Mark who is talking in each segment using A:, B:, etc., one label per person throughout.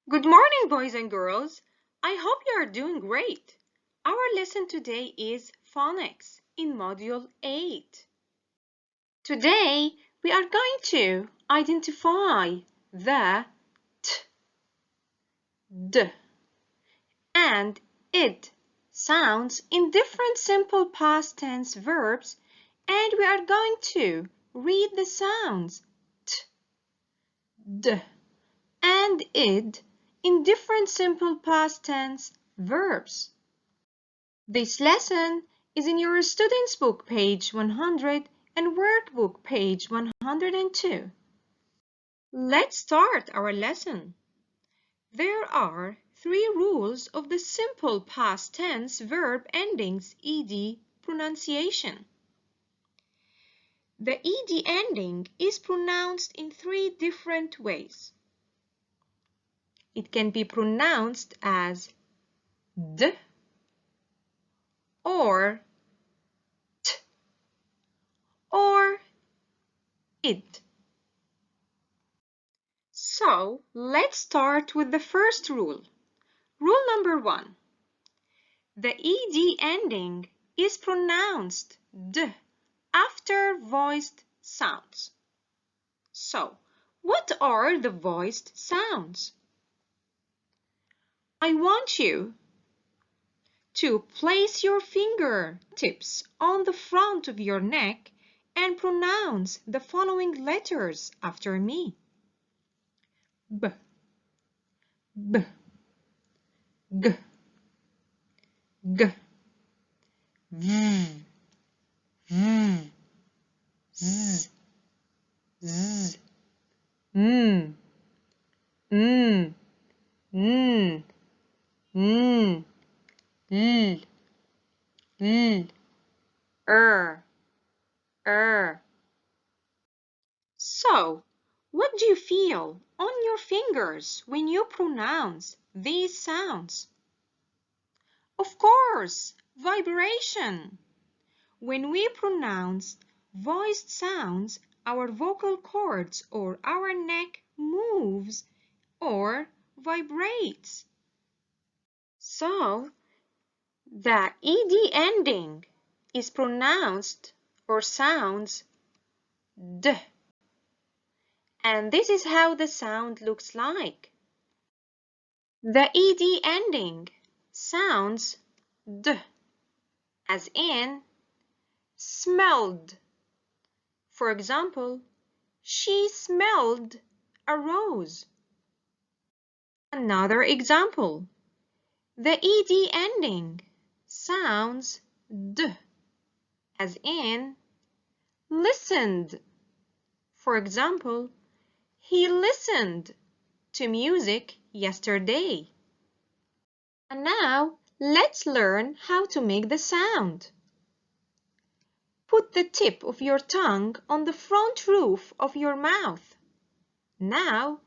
A: Good morning, boys and girls. I hope you are doing great. Our lesson today is Phonics in Module 8. Today, we are going to identify the t, d, and id sounds in different simple past tense verbs, and we are going to read the sounds t, d, and id in different simple past tense verbs. This lesson is in your student's book page 100 and workbook page 102. Let's start our lesson. There are 3 rules of the simple past tense verb endings ed pronunciation. The ed ending is pronounced in 3 different ways. It can be pronounced as d or t or id. So let's start with the first rule. Rule number 1. The ed ending is pronounced d after voiced sounds. So, what are the voiced sounds? I want you to place your fingertips on the front of your neck and pronounce the following letters after me. B, b, g, g, v, v, z, z, m, m, n, n, l, l, er. So, what do you feel on your fingers when you pronounce these sounds? Of course, vibration. When we pronounce voiced sounds, our vocal cords or our neck moves or vibrates. So, the ed ending is pronounced or sounds d. And this is how the sound looks like. The ed ending sounds d, as in smelled. For example, she smelled a rose. Another example, the ed ending sounds d, as in listened. For example, he listened to music yesterday. And now let's learn how to make the sound. Put the tip of your tongue on the front roof of your mouth. Now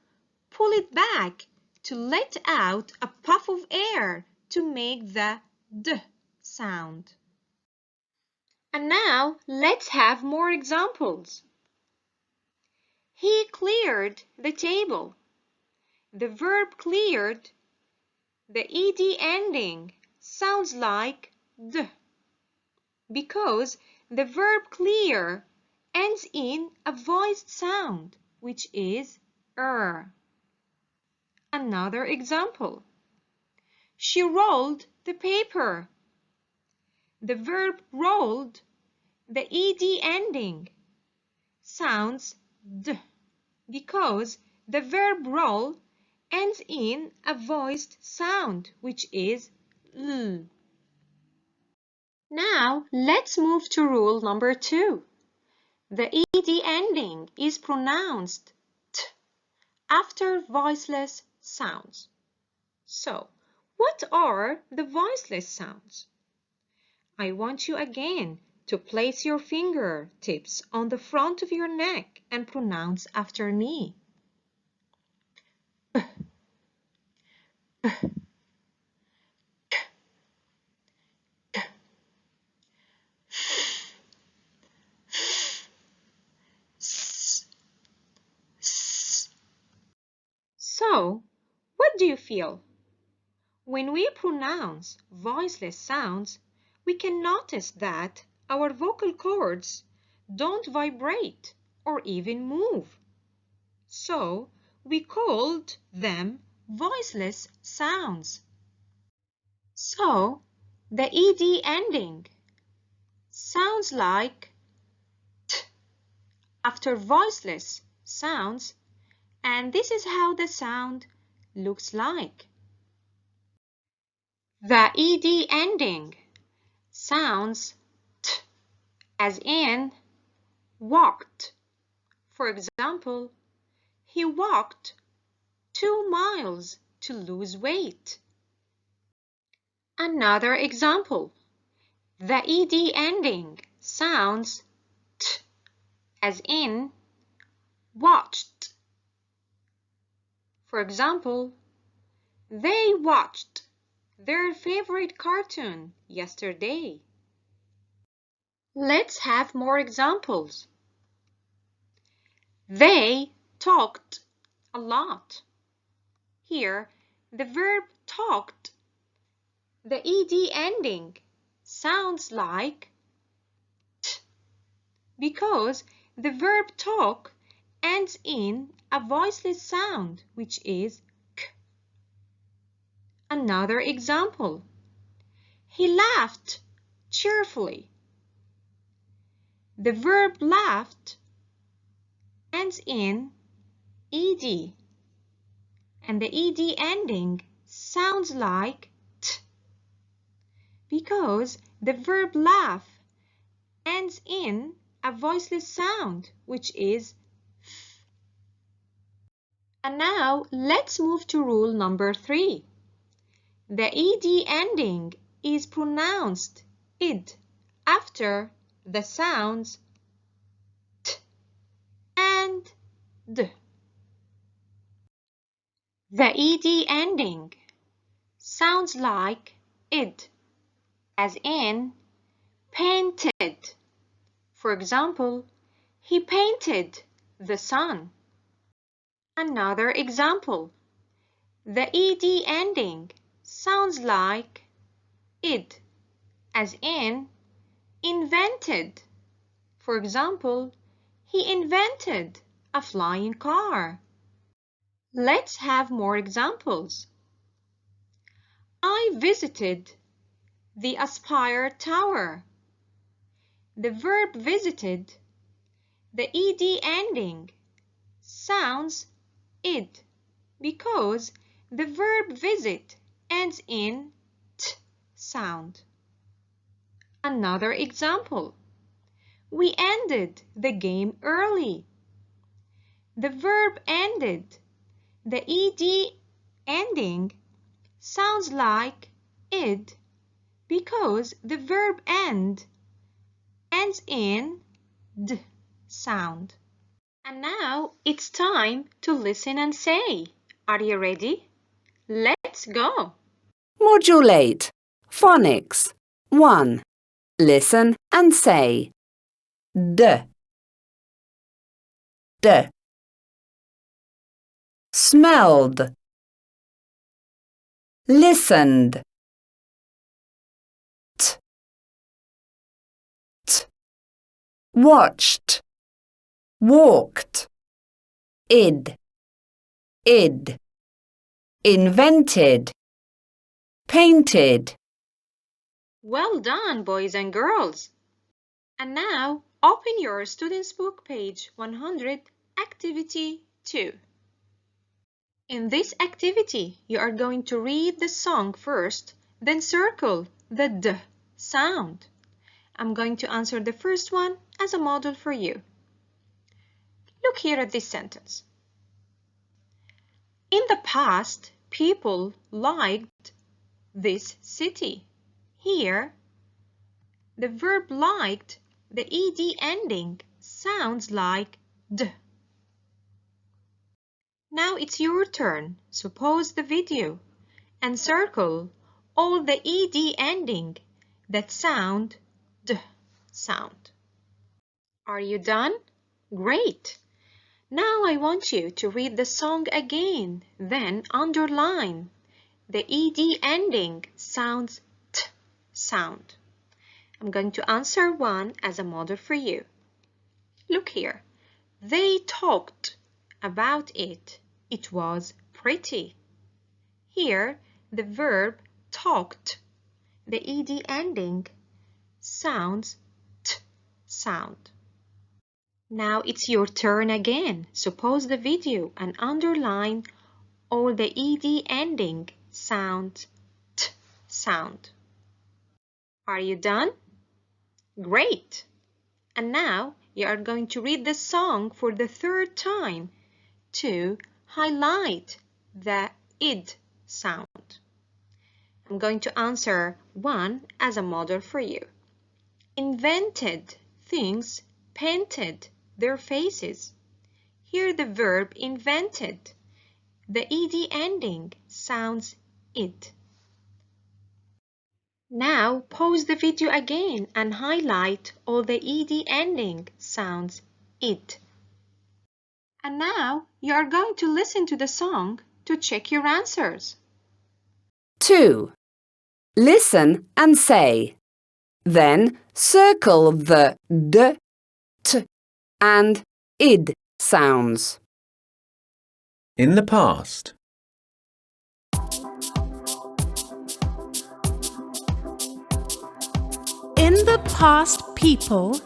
A: pull it back to let out a puff of air to make the d sound. And now let's have more examples. He cleared the table. The verb cleared, the ed ending sounds like d because the verb clear ends in a voiced sound, which is Another example. She rolled the paper. The verb rolled, the ed ending, sounds d because the verb roll ends in a voiced sound, which is l. Now let's move to rule number 2. The ed ending is pronounced t after voiceless sounds. So, what are the voiceless sounds? I want you again to place your fingertips on the front of your neck and pronounce after me. B, b, k, k, f, f, s, s. So, What do you feel? When we pronounce voiceless sounds, we can notice that our vocal cords don't vibrate or even move. So, we called them voiceless sounds. So, the ed ending sounds like t after voiceless sounds, and this is how the sound looks like. The ed ending sounds t as in walked. For example, he walked 2 miles to lose weight. Another example, the ed ending sounds t as in watched. For example, they watched their favorite cartoon yesterday. Let's have more examples. They talked a lot. Here, the verb talked, the ed ending sounds like t because the verb talk ends in a voiceless sound, which is k. Another example. He laughed cheerfully. The verb laughed ends in ed, and the ed ending sounds like t because the verb laugh ends in a voiceless sound, which is f. And now let's move to rule number 3. The ed ending is pronounced id after the sounds t and d. The ed ending sounds like id, as in painted. For example, he painted the sun. Another example, the ed ending sounds like id, as in invented. For example, he invented a flying car. Let's have more examples. I visited the Aspire Tower. The verb visited, the ed ending sounds id because the verb visit ends in t sound. Another example. We ended the game early. The verb ended, the ed ending sounds like id because the verb end ends in d sound. And now it's time to listen and say. Are you ready? Let's go!
B: Module 8. Phonics. 1. Listen and say. D. D. Smelled. Listened. T. T. Watched. Walked. Id. Id. Invented. Painted.
A: Well done, boys and girls! And now, open your Students Book, page 100, Activity 2. In this activity, you are going to read the song first, then circle the D sound. I'm going to answer the first one as a model for you. Look here at this sentence. In the past, people liked this city. Here, the verb liked, the ed ending sounds like d. Now it's your turn, so pause the video and circle all the ed ending that sound d sound. Are you done? Great! Now I want you to read the song again, then underline. The ed ending sounds t sound. I'm going to answer one as a model for you. Look here. They talked about it. It was pretty. Here, the verb talked. The ed ending sounds t sound. Now it's your turn again. So pause the video and underline all the ed ending sounds t sound. Are you done? Great! And now you are going to read the song for the third time to highlight the id sound. I'm going to answer one as a model for you. Invented things painted their faces. Here the verb invented. The ed ending sounds id. Now pause the video again and highlight all the ed ending sounds id. And now you are going to listen to the song to check your answers.
B: 2. Listen and say. Then circle the d, t and id sounds.
C: In the past.
D: In the past, people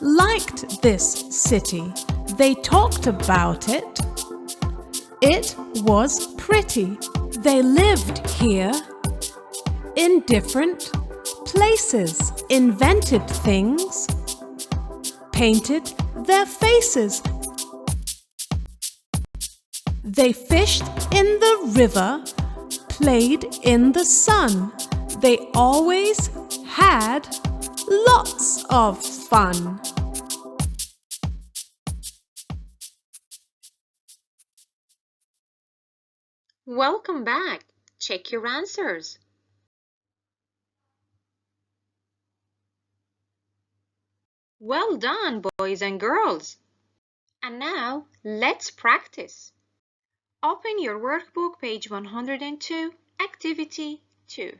D: liked this city. They talked about it. It was pretty. They lived here in different places, invented things, painted their faces. They fished in the river, played in the sun. They always had lots of fun.
A: Welcome back. Check your answers. Well done, boys and girls. And now let's practice. Open your workbook, page 102, activity 2.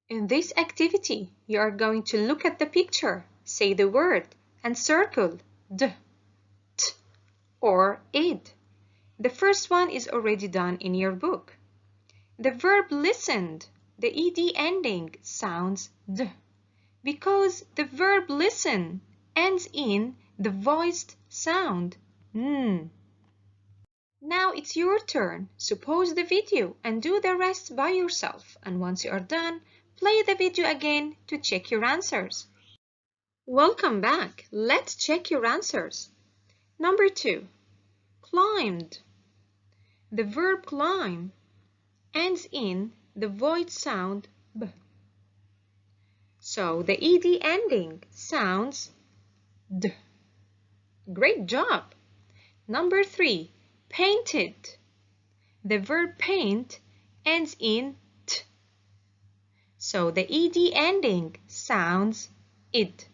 A: In this activity, you are going to look at the picture, say the word, and circle d, t, or id. The first one is already done in your book. The verb listened, the ed ending sounds d, because the verb listen ends in the voiced sound n. Now it's your turn, so pause the video and do the rest by yourself. And once you are done, play the video again to check your answers. Welcome back. Let's check your answers. Number 2, climbed. The verb climb ends in the voiced sound b. So the ed ending sounds d. Great job. Number 3, painted. The verb paint ends in t. So the ed ending sounds id.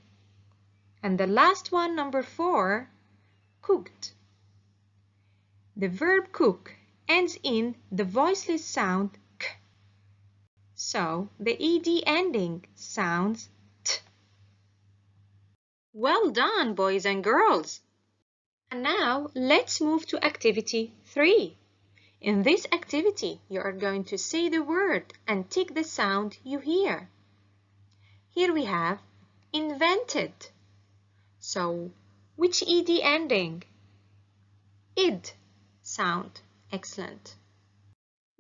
A: And the last one, number 4, cooked. The verb cook ends in the voiceless sound k. So the ed ending sounds t. Well done, boys and girls. And now let's move to activity 3. In this activity, you are going to say the word and tick the sound you hear. Here we have invented. So, which ed ending? Id sound. Excellent.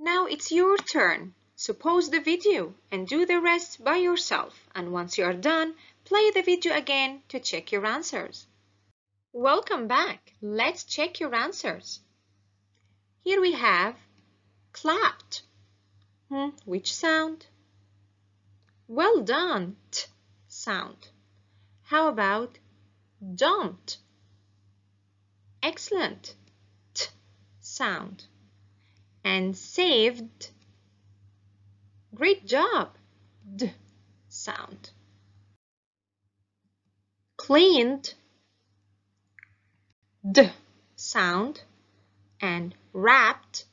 A: Now it's your turn. So pause the video and do the rest by yourself. And once you are done, play the video again to check your answers. Welcome back. Let's check your answers. Here we have clapped. Which sound? Well done. T sound. How about dumped? Excellent. T sound. And saved. Great job. D sound. Cleaned. D sound and wrapped